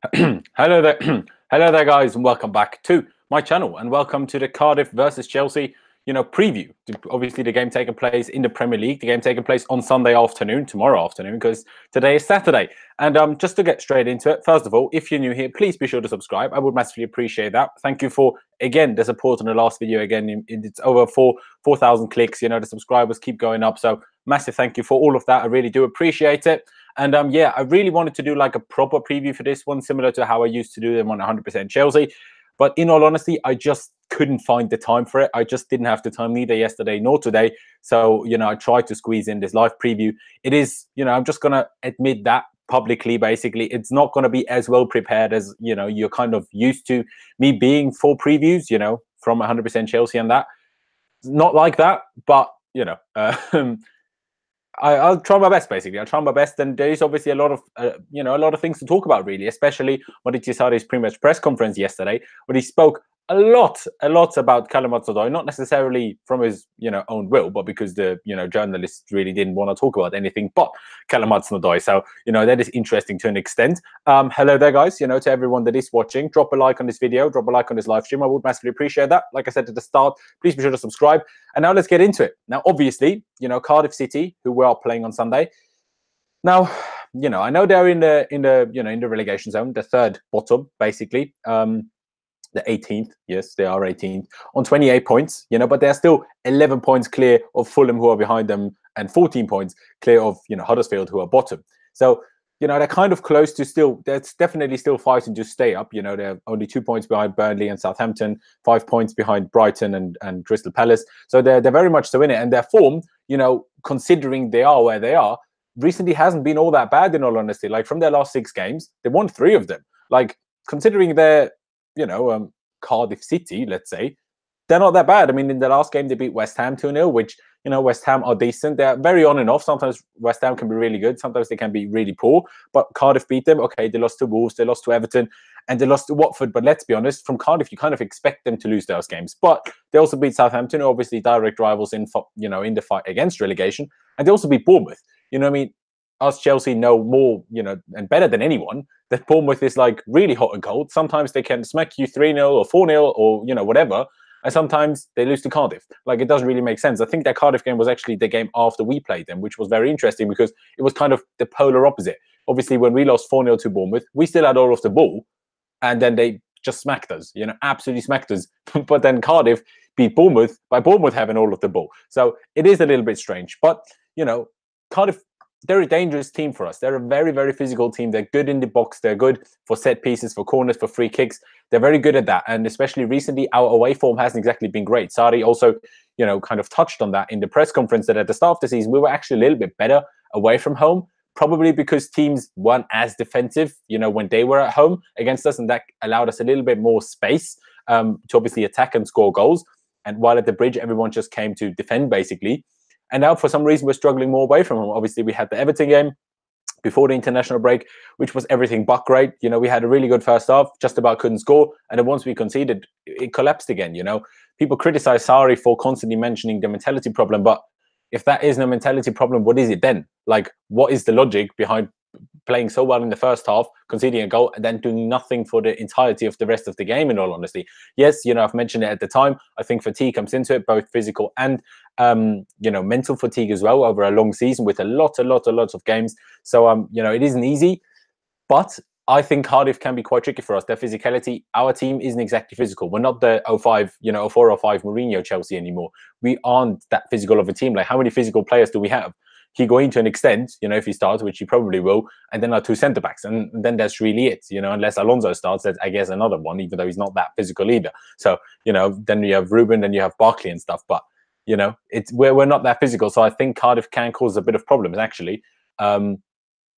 Hello there, hello there, guys, and welcome back to my channel, and welcome to the Cardiff versus Chelsea, preview. Obviously, the game taking place in the Premier League, the game taking place on Sunday afternoon, tomorrow afternoon, because today is Saturday. And just to get straight into it, first of all, if you're new here, please be sure to subscribe. I would massively appreciate that. Thank you for, again, the support on the last video. Again, it's over 4,000 clicks. The subscribers keep going up, so massive thank you for all of that. I really do appreciate it. And yeah, I really wanted to do like a proper preview for this one, similar to how I used to do them on 100% Chelsea. But in all honesty, I just couldn't find the time for it. I just didn't have the time, neither yesterday nor today. So, I tried to squeeze in this live preview. It is, I'm just going to admit that publicly, basically. It's not going to be as well prepared as, you're kind of used to me being for previews, from 100% Chelsea and that. Not like that, but, I'll try my best, basically. I'll try my best, and there is obviously a lot of, a lot of things to talk about, really, especially Maurizio Sarri's pre-match press conference yesterday, where he spoke a lot about Hudson-Odoi, not necessarily from his, own will, but because the, journalists really didn't want to talk about anything but Hudson-Odoi. So, that is interesting to an extent. Hello there, guys. To everyone that is watching, drop a like on this video, drop a like on this live stream. I would massively appreciate that. Like I said at the start, please be sure to subscribe. And now let's get into it. Now, obviously, Cardiff City, who we are playing on Sunday. Now, I know they're in the relegation zone, the third bottom, basically. The 18th, yes, they are 18th on 28 points, but they're still 11 points clear of Fulham, who are behind them, and 14 points clear of, Huddersfield, who are bottom. So, they're kind of close to still, they're definitely still fighting to stay up. They're only 2 points behind Burnley and Southampton, 5 points behind Brighton and Crystal Palace. So they're very much so in it. And their form, considering they are where they are, recently hasn't been all that bad, in all honesty. Like, from their last 6 games, they won 3 of them. Like, considering their Cardiff City, let's say, they're not that bad. I mean, in the last game, they beat West Ham 2-0, which, West Ham are decent. They're very on and off. Sometimes West Ham can be really good. Sometimes they can be really poor. But Cardiff beat them. Okay, they lost to Wolves, they lost to Everton, and they lost to Watford. But let's be honest, from Cardiff, you kind of expect them to lose those games. But they also beat Southampton, obviously direct rivals in the fight against relegation. And they also beat Bournemouth. Us Chelsea know more, and better than anyone, that Bournemouth is like really hot and cold. Sometimes they can smack you 3-0 or 4-0 or, whatever. And sometimes they lose to Cardiff. Like, it doesn't really make sense. I think that Cardiff game was actually the game after we played them, which was very interesting because it was kind of the polar opposite. Obviously, when we lost 4-0 to Bournemouth, we still had all of the ball. And then they just smacked us, absolutely smacked us. But then Cardiff beat Bournemouth by Bournemouth having all of the ball. So it is a little bit strange. But, Cardiff, they're a dangerous team for us. They're a very, very physical team. They're good in the box. They're good for set pieces, for corners, for free kicks. They're very good at that. And especially recently, our away form hasn't exactly been great. Sarri also, kind of touched on that in the press conference, that at the start of the season, we were actually a little bit better away from home, probably because teams weren't as defensive, when they were at home against us. And that allowed us a little bit more space to obviously attack and score goals. And while at the Bridge, everyone just came to defend, basically. And now, for some reason, we're struggling more away from home. Obviously, we had the Everton game before the international break, which was everything but great. We had a really good first half, just about couldn't score. And then once we conceded, it collapsed again, People criticize Sarri for constantly mentioning the mentality problem. But if that isn't a mentality problem, what is it then? Like, what is the logic behind playing so well in the first half, conceding a goal, and then doing nothing for the entirety of the rest of the game, in all honesty? Yes, I've mentioned it at the time. I think fatigue comes into it, both physical and, mental fatigue as well, over a long season with a lot of games. So, it isn't easy, but I think Cardiff can be quite tricky for us. Their physicality, our team isn't exactly physical. We're not the 05, 04, 05 Mourinho Chelsea anymore. We aren't that physical of a team. Like, how many physical players do we have? Higuain to an extent, if he starts, which he probably will, and then our 2 centre-backs. And then that's really it, unless Alonso starts, that's, I guess, another one, even though he's not that physical either. So, then you have Ruben, then you have Barkley and stuff. But, we're not that physical. So I think Cardiff can cause a bit of problems, actually.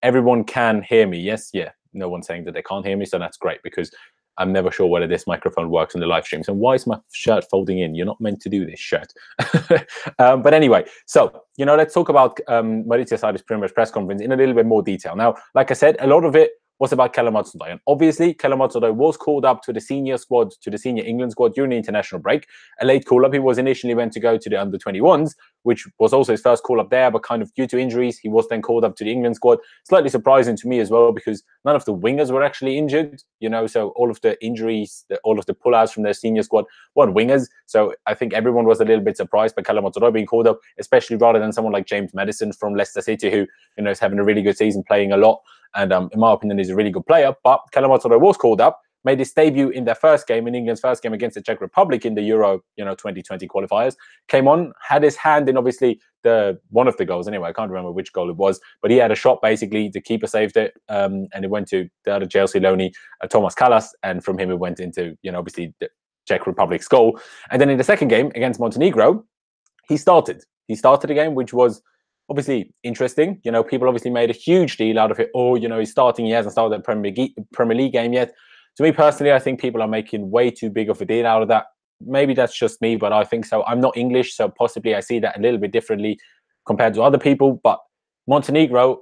Everyone can hear me, yes? Yeah, no one's saying that they can't hear me, so that's great, because I'm never sure whether this microphone works in the live streams. And why is my shirt folding in? You're not meant to do this, shirt. But anyway, so, let's talk about Maurizio Sarri's press conference in a little bit more detail. Now, like I said, a lot of it was about Callum Hudson-Odoi. And obviously, Callum Hudson-Odoi was called up to the senior squad, to the senior England squad during the international break. A late call-up. He was initially meant to go to the under-21s, which was also his first call-up there, but kind of due to injuries, he was then called up to the England squad. Slightly surprising to me as well, because none of the wingers were actually injured, so all of the injuries, all of the pullouts from their senior squad weren't wingers. So I think everyone was a little bit surprised by Callum Hudson-Odoi being called up, especially rather than someone like James Maddison from Leicester City, who is having a really good season, playing a lot, and in my opinion is a really good player. But Callum Hudson-Odoi was called up, made his debut in their first game, in England's first game against the Czech Republic in the Euro 2020 qualifiers. Came on, had his hand in obviously one of the goals anyway. I can't remember which goal it was, but he had a shot basically. The keeper saved it, and it went to the other Chelsea loanee, Thomas Kallas, and from him it went into obviously the Czech Republic's goal. And then in the second game against Montenegro, he started. He started the game, which was obviously interesting. People obviously made a huge deal out of it. Oh, he's starting. He hasn't started the Premier League game yet. To me personally, I think people are making way too big of a deal out of that. Maybe that's just me, but I think so. I'm not English, so possibly I see that a little bit differently compared to other people. But Montenegro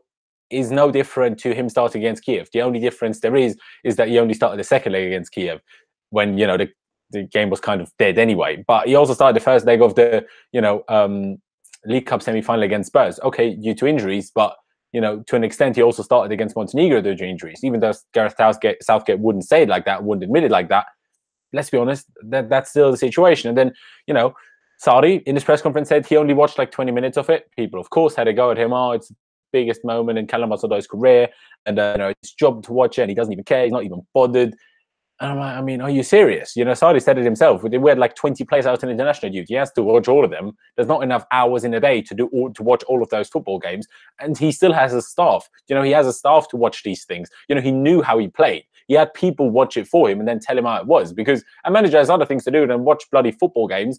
is no different to him starting against Kiev. The only difference there is that he only started the second leg against Kiev when the game was kind of dead anyway. But he also started the first leg of the League Cup semi-final against Spurs. Okay, due to injuries, but to an extent, he also started against Montenegro due to injuries. Even though Gareth Southgate wouldn't say it like that, wouldn't admit it like that, let's be honest, that's still the situation. And then, Sarri in his press conference said he only watched like 20 minutes of it. People, of course, had a go at him. Oh, it's the biggest moment in Callum Hudson-Odoi's career, and it's his job to watch it, and he doesn't even care. He's not even bothered. And I'm like, I mean, are you serious? Sarri said it himself. We had like 20 players out in international duty. He has to watch all of them. There's not enough hours in a day to watch all of those football games. And he still has a staff. He has a staff to watch these things. He knew how he played. He had people watch it for him and then tell him how it was. Because a manager has other things to do than watch bloody football games,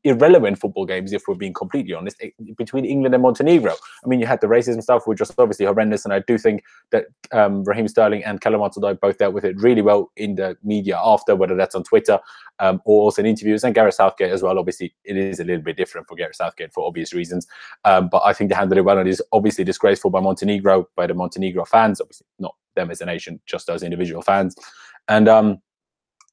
irrelevant football games, if we're being completely honest, between England and Montenegro. I mean, you had the racism stuff, which was obviously horrendous. And I do think that Raheem Sterling and Callum Hudson-Odoi both dealt with it really well in the media after, whether that's on Twitter or also in interviews. And Gareth Southgate as well. Obviously, it is a little bit different for Gareth Southgate for obvious reasons. But I think they handled it well. And it is obviously disgraceful by the Montenegro fans. Obviously, not them as a nation, just as individual fans. And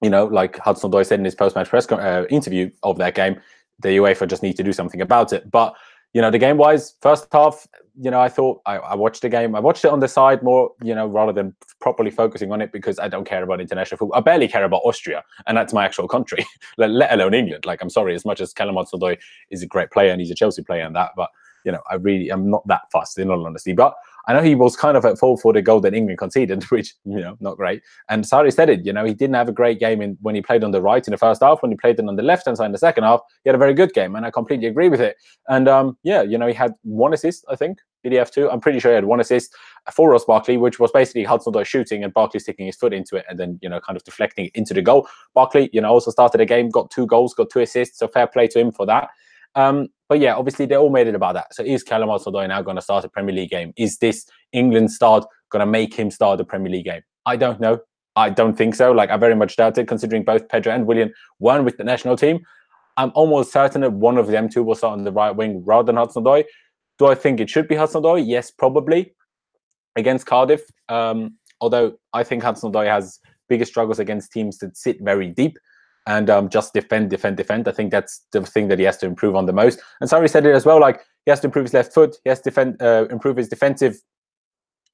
like Hudson-Odoi said in his post-match press interview of that game, the UEFA just need to do something about it. But the game-wise, first half, I thought I watched the game. I watched it on the side more, rather than properly focusing on it, because I don't care about international football. I barely care about Austria, and that's my actual country, let alone England. Like, I'm sorry, as much as Callum Hudson-Odoi is a great player and he's a Chelsea player and that, but I'm not that fussed, in all honesty. But I know he was kind of at fault for the goal that England conceded, which, not great. And Sarri said it, he didn't have a great game when he played on the right in the first half. When he played it on the left-hand side in the second half, he had a very good game, and I completely agree with it. And, he had one assist, I think. Did he have two? I'm pretty sure he had one assist for Ross Barkley, which was basically Hudson-Odoi shooting and Barkley sticking his foot into it and then, kind of deflecting it into the goal. Barkley, also started a game, got 2 goals, got 2 assists, so fair play to him for that. But yeah, obviously they all made it about that. So is Callum Hudson-Odoi now going to start a Premier League game? Is this England start going to make him start a Premier League game? I don't know. I don't think so. Like, I very much doubt it, considering both Pedro and Willian weren't with the national team. I'm almost certain that one of them two will start on the right wing rather than Hudson-Odoi. Do I think it should be Hudson-Odoi? Yes, probably. Against Cardiff. Although I think Hudson-Odoi has bigger struggles against teams that sit very deep and just defend. I think that's the thing that he has to improve on the most. And Sarri said it as well, like, he has to improve his left foot. He has to improve his defensive,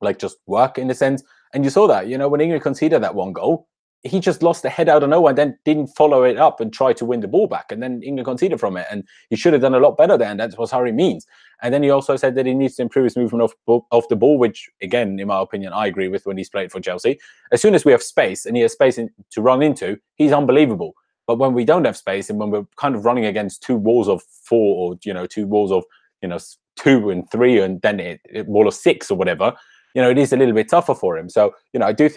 like, just work in a sense. And you saw that, when England conceded that one goal, he just lost the head out of nowhere and then didn't follow it up and try to win the ball back. And then England conceded from it. And he should have done a lot better there. And that's what Sarri means. And then he also said that he needs to improve his movement off the ball, which, again, in my opinion, I agree with when he's played for Chelsea. As soon as we have space and he has space to run into, he's unbelievable. But when we don't have space and when we're kind of running against 2 walls of 4 or, 2 walls of, 2 and 3 and then a wall of 6 or whatever, it is a little bit tougher for him. So, I do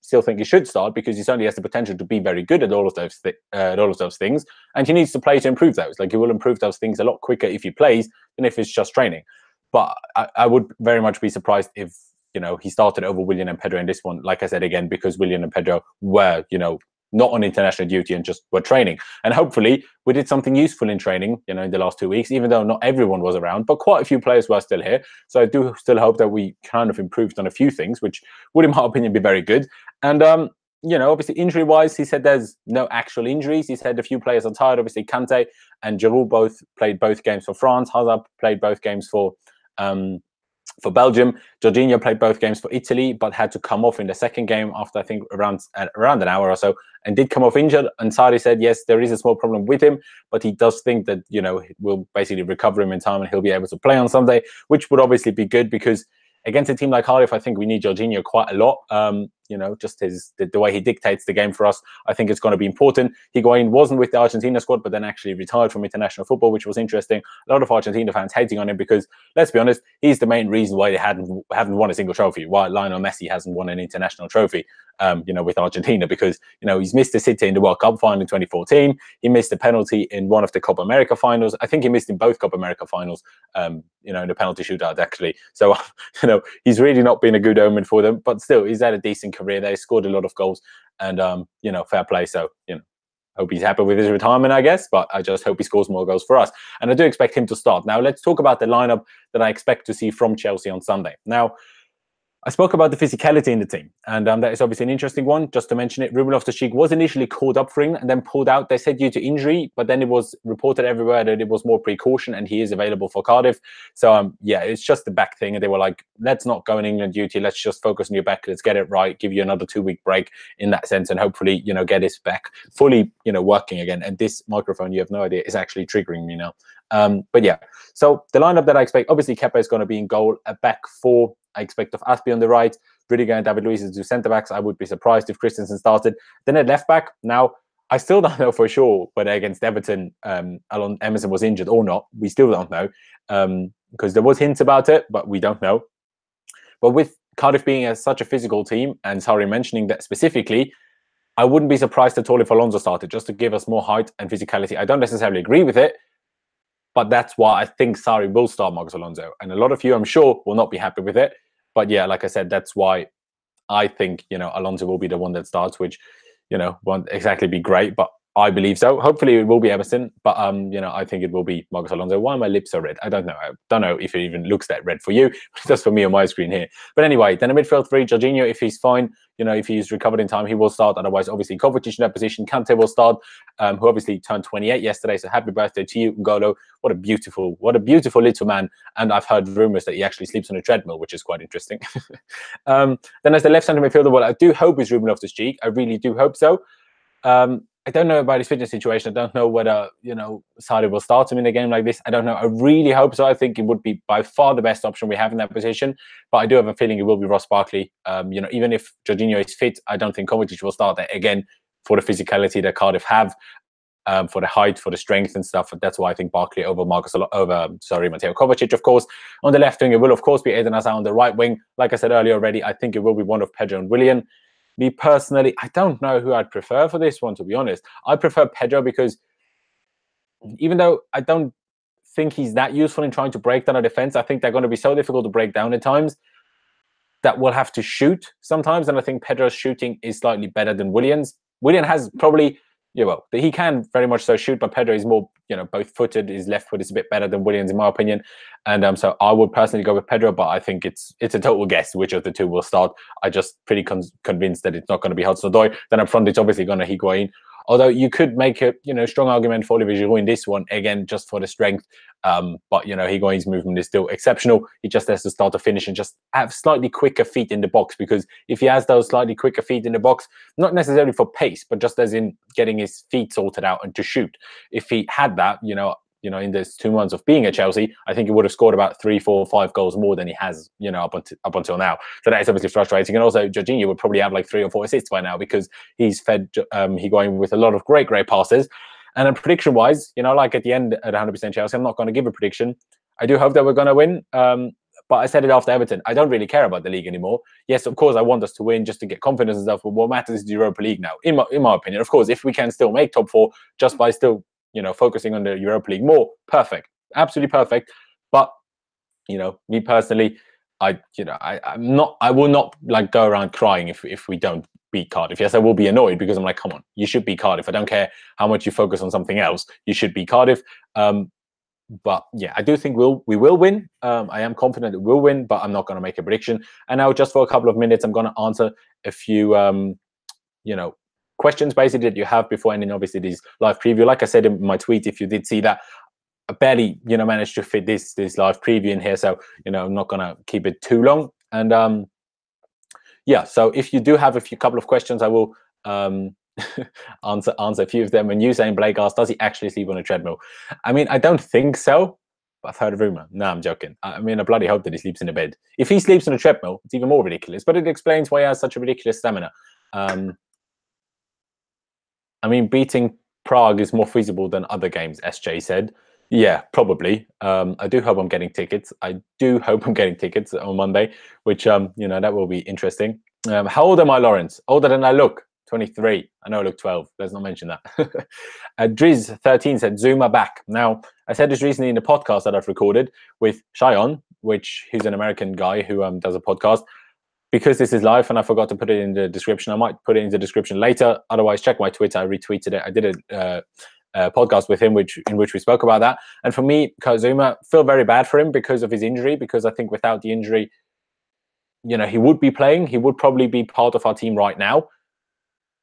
still think he should start, because he certainly has the potential to be very good at all of those things. And he needs to play to improve those. Like, he will improve those things a lot quicker if he plays than if it's just training. But I would very much be surprised if, he started over Willian and Pedro in this one. Like I said, again, because Willian and Pedro were, not on international duty and just were training. And hopefully we did something useful in training, in the last 2 weeks, even though not everyone was around, but quite a few players were still here. So I do still hope that we kind of improved on a few things, which would, in my opinion, be very good. And, obviously injury-wise, he said there's no actual injuries. He said a few players are tired. Obviously, Kante and Giroud both played both games for France. Hazard played both games for Belgium. Jorginho played both games for Italy, but had to come off in the second game after, I think, around an hour or so, and did come off injured. And Sarri said, yes, there is a small problem with him, but he does think that, we'll basically recover him in time and he'll be able to play on Sunday, which would obviously be good because against a team like Cardiff, I think we need Jorginho quite a lot. Just the way he dictates the game for us, I think it's going to be important. Higuain wasn't with the Argentina squad, but then actually retired from international football, which was interesting. A lot of Argentina fans hating on him because, let's be honest, he's the main reason why they haven't won a single trophy, why Lionel Messi hasn't won an international trophy, with Argentina, because, he's missed the City in the World Cup final in 2014. He missed a penalty in one of the Copa America finals. I think he missed in both Copa America finals, in the penalty shootout, actually. So, he's really not been a good omen for them, but still, he's had a decent career. They scored a lot of goals and, fair play. So, hope he's happy with his retirement, I guess, but I just hope he scores more goals for us. And I do expect him to start. Now, let's talk about the lineup that I expect to see from Chelsea on Sunday. Now, I spoke about the physicality in the team, and that is obviously an interesting one. Just to mention it, Ruben Loftus-Cheek was initially called up for him and then pulled out. They said due to injury, but then it was reported everywhere that it was more precaution and he is available for Cardiff. So, it's just the back thing. And they were like, let's not go on England duty. Let's just focus on your back. Let's get it right. Give you another 2-week break in that sense. And hopefully, get his back fully, working again. And this microphone, you have no idea, is actually triggering me now. But yeah, so the lineup that I expect, obviously Kepa is going to be in goal. A back four, I expect of Aspie on the right, Rudiger and David Luiz as two centre-backs. I would be surprised if Christensen started. Then at left-back, now, I still don't know for sure whether against Everton, Emerson was injured or not. We still don't know, because there was hints about it, but we don't know. But with Cardiff being such a physical team, and Sarri mentioning that specifically, I wouldn't be surprised at all if Alonso started, just to give us more height and physicality. I don't necessarily agree with it, but that's why I think Sarri will start Marcos Alonso. And a lot of you, I'm sure, will not be happy with it. But yeah, like I said, that's why I think, Alonso will be the one that starts, which, won't exactly be great, but I believe so. Hopefully it will be Emerson, but I think it will be Marcos Alonso. Why are my lips so red? I don't know. I don't know if it even looks that red for you, but just for me on my screen here. But anyway, then a midfield three, Jorginho, if he's fine, if he's recovered in time, he will start. Otherwise, obviously, Kovacic in that position. Kante will start, who obviously turned 28 yesterday. So happy birthday to you, N'Golo. What a beautiful little man. And I've heard rumors that he actually sleeps on a treadmill, which is quite interesting. Then as the left centre midfielder, what I do hope is Ruben Loftus-Cheek. I really do hope so. I don't know about his fitness situation. I don't know whether, Sarri will start him in a game like this. I don't know. I really hope so. I think it would be by far the best option we have in that position. But I do have a feeling it will be Ross Barkley. Even if Jorginho is fit, I don't think Kovacic will start there again for the physicality that Cardiff have, for the height, for the strength and stuff. That's why I think Barkley over Mateo Kovacic, of course. On the left wing, it will, of course, be Eden Hazard. On the right wing, like I said earlier already, I think it will be one of Pedro and Willian. Me personally, I don't know who I'd prefer for this one, to be honest. I prefer Pedro because even though I don't think he's that useful in trying to break down a defense, I think they're going to be so difficult to break down at times that we'll have to shoot sometimes. And I think Pedro's shooting is slightly better than Willian's. Willian has probably, he can very much so shoot, but Pedro is more, both-footed. His left foot is a bit better than Willian's, in my opinion. And so I would personally go with Pedro, but I think it's a total guess which of the two will start. I'm just pretty convinced that it's not going to be Hudson-Odoi. Then up front, it's obviously going to Higuain. Although you could make a strong argument for Olivier Giroud in this one, again, just for the strength. But, Higuain's movement is still exceptional. He just has to start to finish and just have slightly quicker feet in the box, because if he has those slightly quicker feet in the box, not necessarily for pace, but just as in getting his feet sorted out and to shoot. If he had that, in this 2 months of being at Chelsea, I think he would have scored about 3, 4, 5 goals more than he has, up until now. So that is obviously frustrating. And also, Jorginho would probably have like 3 or 4 assists by now, because he's fed Higuain with a lot of great passes. And then prediction-wise, like at the end at 100% Chelsea, I'm not going to give a prediction. I do hope that we're going to win. But I said it after Everton. I don't really care about the league anymore. Yes, of course, I want us to win just to get confidence and stuff. But what matters is the Europa League now, in my opinion. Of course, if we can still make top 4 just by still focusing on the Europa League more, perfect, absolutely perfect. But me personally, I will not like go around crying if we don't beat Cardiff. Yes, I will be annoyed because I'm like, come on, you should beat Cardiff. I don't care how much you focus on something else. You should beat Cardiff. But yeah, I do think we will win. I am confident that we'll win, but I'm not going to make a prediction. And now, just for a couple of minutes, I'm going to answer a few, questions basically that you have before ending obviously this live preview. Like I said in my tweet, if you did see that, I barely managed to fit this live preview in here, so I'm not going to keep it too long. And yeah, so if you do have a couple of questions, I will answer a few of them. And you saying, Blake asked, does he actually sleep on a treadmill? I mean, I don't think so, but I've heard a rumor. No, I'm joking. I mean, I bloody hope that he sleeps in a bed. If he sleeps on a treadmill, it's even more ridiculous, but it explains why he has such a ridiculous stamina. I mean, beating Prague is more feasible than other games, SJ said. Yeah, probably. I do hope I'm getting tickets. I do hope I'm getting tickets on Monday, which, that will be interesting. How old am I, Laurenz? Older than I look. 23. I know I look 12. Let's not mention that. Driz13 said, Zuma back. Now, I said this recently in the podcast that I've recorded with Cheyenne, which he's an American guy who does a podcast. Because this is live and I forgot to put it in the description, I might put it in the description later. Otherwise, check my Twitter. I retweeted it. I did a podcast with him, in which we spoke about that. And for me, Zuma, feel very bad for him because of his injury. Because I think without the injury, he would be playing. He would probably be part of our team right now.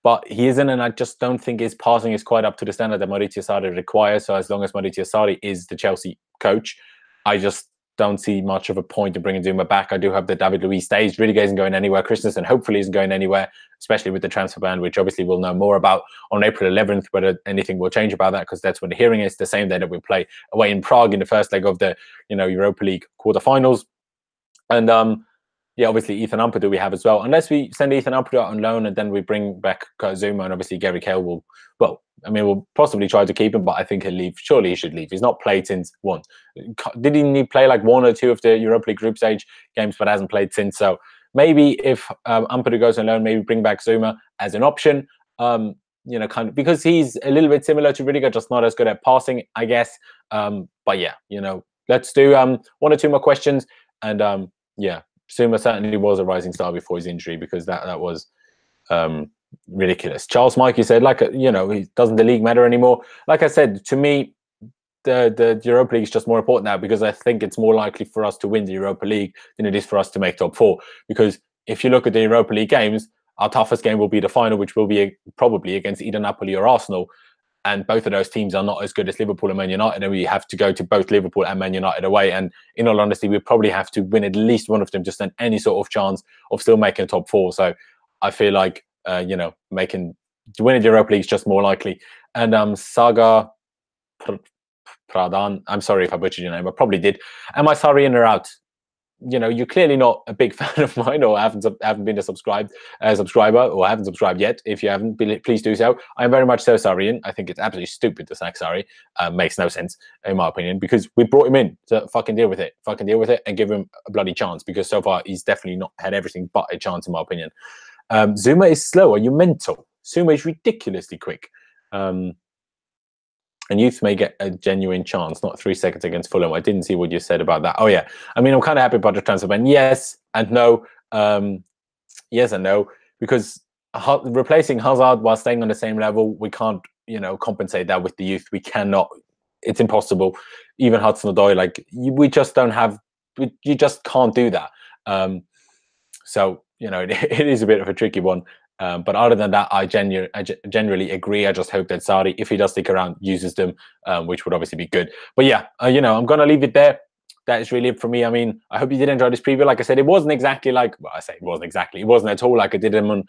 But he isn't, and I just don't think his passing is quite up to the standard that Maurizio Sarri requires. So as long as Maurizio Sarri is the Chelsea coach, I just don't see much of a point in bringing Zuma back. I do hope that David Luiz stays. Rudiger isn't going anywhere. Christensen hopefully isn't going anywhere, especially with the transfer ban, which obviously we'll know more about on April 11th, whether anything will change about that, because that's when the hearing is, the same day that we play away in Prague in the first leg of the Europa League quarterfinals. And yeah, obviously Ethan Ampadu we have as well. Unless we send Ethan Ampadu on loan and then we bring back Zuma, and obviously Gary Cahill will, we'll possibly try to keep him, but I think he'll leave. Surely he should leave. He's not played since one. Did he play like one or two of the Europa League group stage games, but hasn't played since? So maybe if Ampadu goes on loan, maybe bring back Zuma as an option. Kind of because he's a little bit similar to Rudiger, just not as good at passing, I guess. But yeah, let's do one or two more questions. And yeah, Zuma certainly was a rising star before his injury, because that was ridiculous. Charles Mikey said, doesn't the league matter anymore? Like I said, to me, the Europa League is just more important now, because I think it's more likely for us to win the Europa League than it is for us to make top four. Because if you look at the Europa League games, our toughest game will be the final, which will be probably against either Napoli or Arsenal. And both of those teams are not as good as Liverpool and Man United, and we have to go to both Liverpool and Man United away. And in all honesty, we probably have to win at least one of them just on any sort of chance of still making top four. So I feel like, winning the Europa League is just more likely. And Saga Pradhan, I'm sorry if I butchered your name, I probably did. Am I Sarri in or out? You're clearly not a big fan of mine, or haven't been a subscriber, or haven't subscribed yet. If you haven't, please do so. I'm very much so Sarrian. I think it's absolutely stupid to sack Sarri. Makes no sense, in my opinion, because we brought him in to fucking deal with it. And give him a bloody chance, because so far he's definitely not had everything but a chance, in my opinion. Zuma is slow. Are you mental? Zuma is ridiculously quick. And youth may get a genuine chance, not 3 seconds against Fulham. I didn't see what you said about that. Oh, yeah. I mean, I'm kind of happy about the transfer ban. Yes and no. Yes and no. Because replacing Hazard while staying on the same level, we can't, compensate that with the youth. We cannot. It's impossible. Even Hudson-Odoi, we just don't have... You just can't do that. So, it is a bit of a tricky one. But other than that, I generally agree. I just hope that Sarri, if he does stick around, uses them, which would obviously be good. But yeah, I'm going to leave it there. That is really it for me. I mean, I hope you did enjoy this preview. Like I said, it wasn't exactly like, well, I say it wasn't exactly. It wasn't at all like I did them on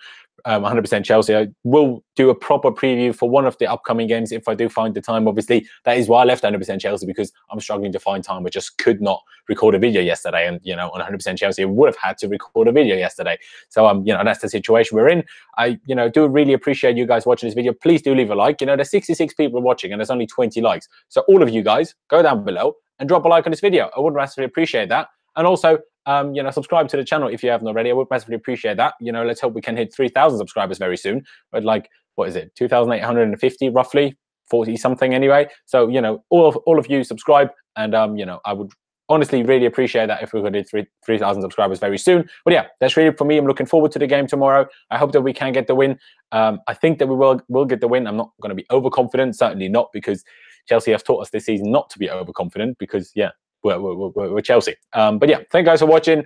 100% Chelsea. I will do a proper preview for one of the upcoming games if I do find the time. Obviously, that is why I left 100% Chelsea, because I'm struggling to find time. I just could not record a video yesterday. And, on 100% Chelsea, I would have had to record a video yesterday. So, that's the situation we're in. I, do really appreciate you guys watching this video. Please do leave a like. There's 66 people watching and there's only 20 likes. So all of you guys, go down below and drop a like on this video. I would massively appreciate that. And also, subscribe to the channel if you haven't already. I would massively appreciate that. Let's hope we can hit 3,000 subscribers very soon. But what is it? 2,850 roughly, 40 something anyway. So, all of you subscribe, and I would honestly really appreciate that if we could hit 3,000 subscribers very soon. But yeah, that's really it for me. I'm looking forward to the game tomorrow. I hope that we can get the win. I think that we will get the win. I'm not going to be overconfident, certainly not, because Chelsea have taught us this season not to be overconfident, because yeah, we're Chelsea. But yeah, thank you guys for watching.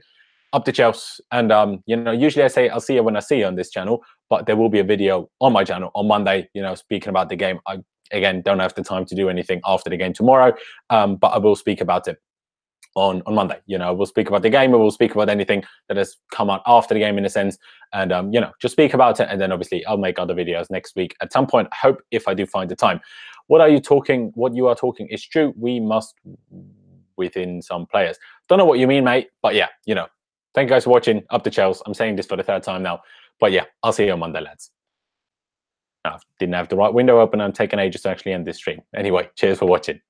Up to Chelsea. And you know, usually I say I'll see you when I see you on this channel, but there will be a video on my channel on Monday, you know, speaking about the game. I again don't have the time to do anything after the game tomorrow, but I will speak about it on Monday. You know, we'll speak about the game, and we'll speak about anything that has come out after the game, in a sense, and you know, just speak about it. And then obviously I'll make other videos next week at some point. I hope, if I do find the time. What are you talking? What you are talking is true. We must within some players. Don't know what you mean, mate, but yeah, you know. Thank you guys for watching. Up to Chelsea. I'm saying this for the 3rd time now, but yeah, I'll see you on Monday, lads. I didn't have the right window open. I'm taking ages to actually end this stream. Anyway, cheers for watching.